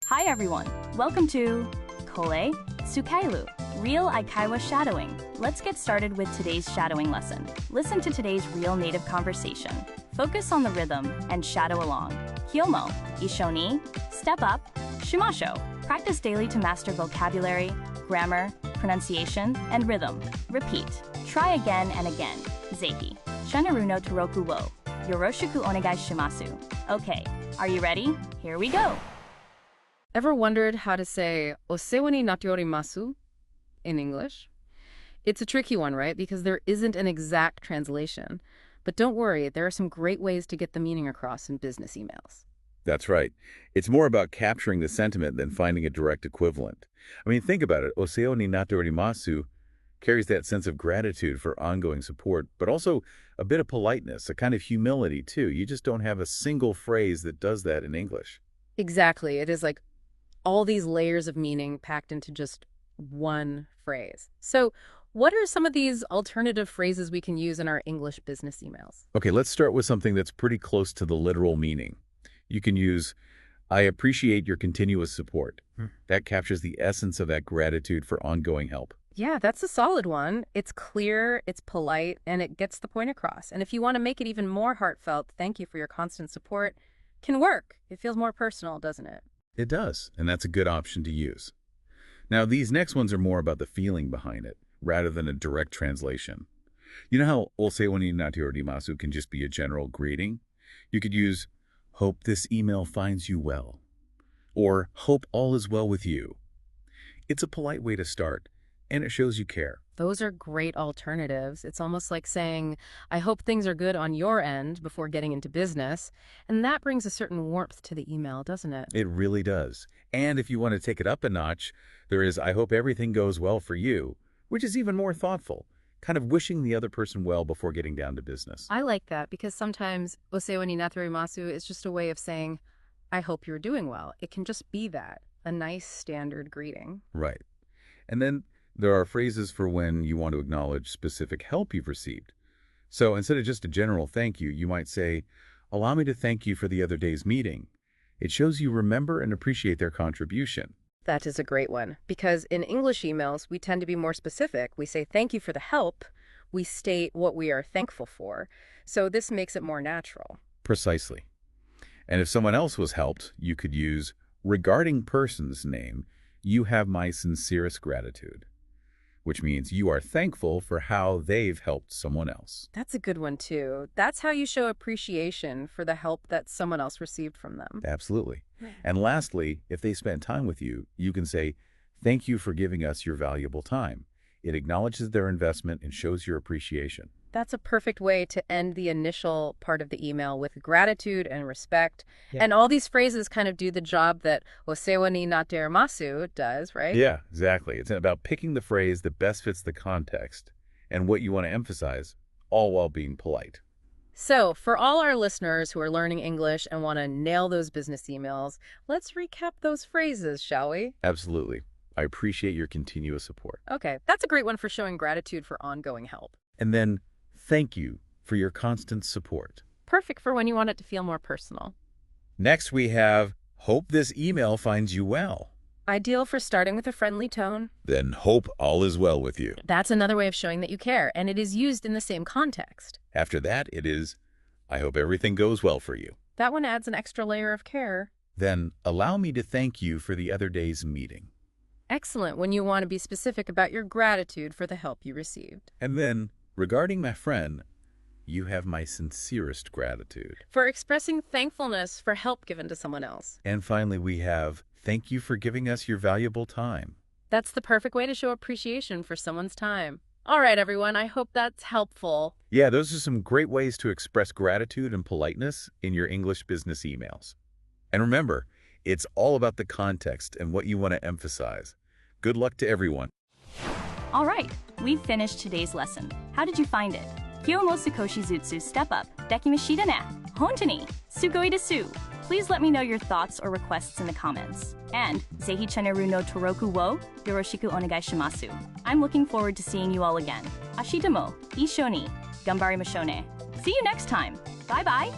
Hi everyone, welcome to Kole Sukailu, Real Aikaiwa Shadowing. Let's get started with today's shadowing lesson. Listen to today's real native conversation. Focus on the rhythm and shadow along. Kyomo, Ishoni, Step Up, Shimasho. Practice daily to master vocabulary, grammar, pronunciation, and rhythm. Repeat. Try again and again. Zehi. Shanaru no Toroku wo. Yoroshiku onegai shimasu. Okay, are you ready? Here we go. Ever wondered how to say "o sewa ni natte orimasu" in English? It's a tricky one, right? Because there isn't an exact translation. But don't worry, there are some great ways to get the meaning across in business emails. That's right. It's more about capturing the sentiment than finding a direct equivalent. I mean, think about it. O sewa ni natte orimasu carries that sense of gratitude for ongoing support, but also a bit of politeness, a kind of humility, too. You just don't have a single phrase that does that in English. Exactly. It is like all these layers of meaning packed into just one phrase. So what are some of these alternative phrases we can use in our English business emails? Okay, let's start with something that's pretty close to the literal meaning. You can use, "I appreciate your continuous support." That captures the essence of that gratitude for ongoing help. Yeah, that's a solid one. It's clear, it's polite, and it gets the point across. And if you want to make it even more heartfelt, "Thank you for your constant support," can work. It feels more personal, doesn't it? It does, and that's a good option to use. Now, these next ones are more about the feeling behind it, rather than a direct translation. You know how "o sewa ni natte orimasu" can just be a general greeting? You could use, "Hope this email finds you well," or "Hope all is well with you." It's a polite way to start, and it shows you care. Those are great alternatives. It's almost like saying, "I hope things are good on your end," before getting into business. And that brings a certain warmth to the email, doesn't it? It really does. And if you want to take it up a notch, there is, "I hope everything goes well for you," which is even more thoughtful, kind of wishing the other person well before getting down to business. I like that because sometimes "o sewa ni natte orimasu" is just a way of saying, "I hope you're doing well." It can just be that, a nice standard greeting. Right. And then there are phrases for when you want to acknowledge specific help you've received. So instead of just a general thank you, you might say, "Allow me to thank you for the other day's meeting." It shows you remember and appreciate their contribution. That is a great one because in English emails, we tend to be more specific. We say "thank you for the help." We state what we are thankful for. So this makes it more natural. Precisely. And if someone else was helped, you could use, "Regarding person's name, you have my sincerest gratitude," which means you are thankful for how they've helped someone else. That's a good one, too. That's how you show appreciation for the help that someone else received from them. Absolutely. And lastly, if they spent time with you, you can say, "Thank you for giving us your valuable time." It acknowledges their investment and shows your appreciation. That's a perfect way to end the initial part of the email with gratitude and respect. Yeah. And all these phrases kind of do the job that "o sewa ni natte orimasu" does, right? Yeah, exactly. It's about picking the phrase that best fits the context and what you want to emphasize, all while being polite. So, for all our listeners who are learning English and want to nail those business emails, let's recap those phrases, shall we? Absolutely. I appreciate your continuous support. Okay, that's a great one for showing gratitude for ongoing help. And then, "Thank you for your constant support." Perfect for when you want it to feel more personal. Next, we have, "Hope this email finds you well." Ideal for starting with a friendly tone. Then, "Hope all is well with you." That's another way of showing that you care, and it is used in the same context. After that, it is, "I hope everything goes well for you." That one adds an extra layer of care. Then, "Allow me to thank you for the other day's meeting." Excellent when you want to be specific about your gratitude for the help you received. And then, "Regarding my friend, you have my sincerest gratitude." For expressing thankfulness for help given to someone else. And finally, we have, "Thank you for giving us your valuable time." That's the perfect way to show appreciation for someone's time. All right, everyone, I hope that's helpful. Yeah, those are some great ways to express gratitude and politeness in your English business emails. And remember, it's all about the context and what you want to emphasize. Good luck to everyone. All right, we've finished today's lesson. How did you find it? Kyo mo sukoshi zutsu step up. Dekimashita ne. Hontoni. Sugoi desu. Please let me know your thoughts or requests in the comments. And Zehi cheneru no toroku wo yoroshiku onegai shimasu. I'm looking forward to seeing you all again. Ashita mo. Ishoni. Gambari mashone. See you next time. Bye-bye.